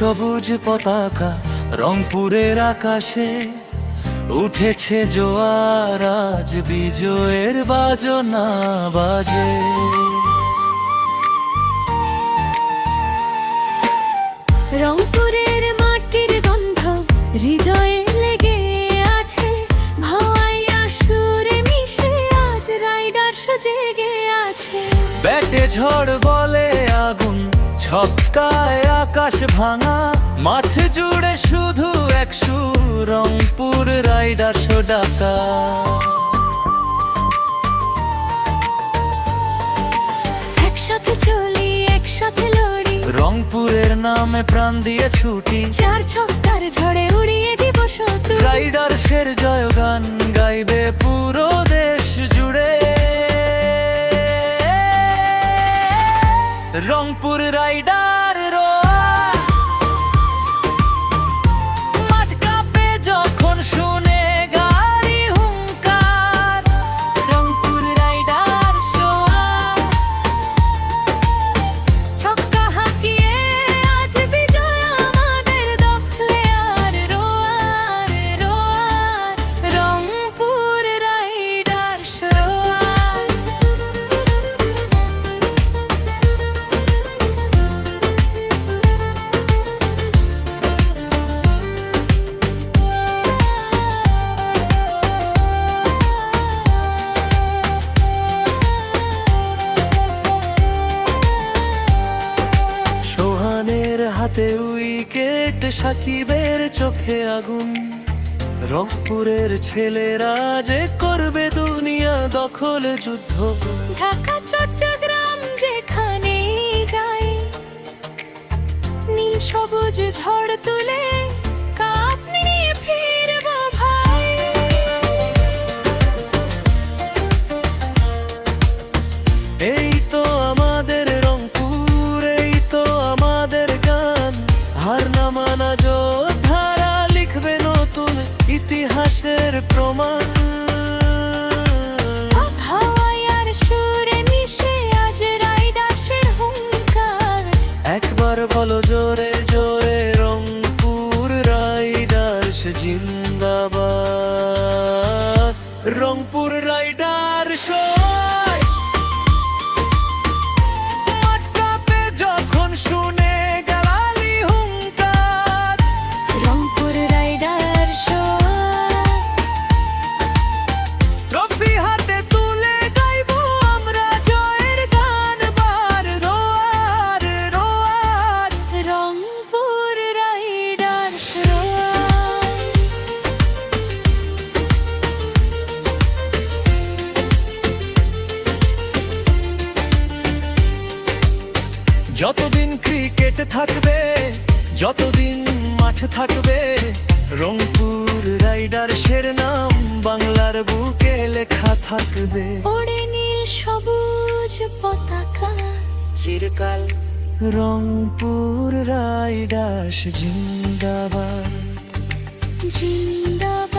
সবুজ পতাকা রংপুরের আকাশে উঠেছে জোয়ার, আজ বিজয়ের বাজনা বাজে। রংপুরের মাটির গন্ধ হৃদয়ে লেগে আছে, ভাওয়াইয়া সুরে মিশে আজ রাইডার্স জেগে আছে। ব্যাটে ঝড় বলে আগুন, ছক্কায় আকাশ ভাঙা, মাঠ জুড়ে শুধু এক সুর, রংপুর রাইডার্স ডাকা। একসাথে চলি একসাথে লড়ি, রংপুরের নামে প্রাণ দিয়ে ছুটি, চার ছক্কার ঝড়ে উড়িয়ে দিব শত্রু। রাইডার্সের জয়গান গাইবে পুরো দেশ জুড়ে। রংপুর রাইডার রোয়ার, মাঠ কাঁপে যখন শুনে গাড়ি হুঙ্কার। রংপুর রাইডার সোয়ার, ছক্কা হাঁকিয়ে আজ বিজয় আমাদের দখলে। আর রোয়ার রোয়ার, রংপুর রাইডার সোয়ার। সোহানের হাতে উইকেট, সাকিবের চোখে আগুন, রংপুরের ছেলেরা যে করবে দুনিয়া দখল যুদ্ধ। ঢাকা চট্টগ্রাম যেখানে যাই, নীল সবুজ ঝড় তুলে কাপ নিয়ে ফিরবো ভাই। এই তো আমাদের রংপুর, এই তো আমাদের গান, হার না মানা যোদ্ধারা লিখবে নতুন ইতিহাসের প্রমাণ। হাওয়াইয়ার সুরে মিশে আজ রাইডার্সের হুঙ্কার। একবার বলো জোরে জোরে, রংপুর রাইডার্স জিন্দাবাদ। রংপুর রাইডার্স মাঠ কাঁপে যখন শুনে গালালি হুঙ্কার। রংপুর রাইডার সোয়ার, ট্রফি হাতে তুলে গাইবো আমরা জয়ের গান বার। রোয়ার রোয়ার, রংপুর রাইডার সোয়ার। যতদিন ক্রিকেট থাকবে, যতদিন মাঠ থাকবে, রংপুর রাইডার্সের নাম বাংলার বুকে লেখা থাকবে। ওড়ে নীল সবুজ পতাকা চিরকাল রংপুর রাইডার্স জিন্দাবাদ। জিন্দাবাদ।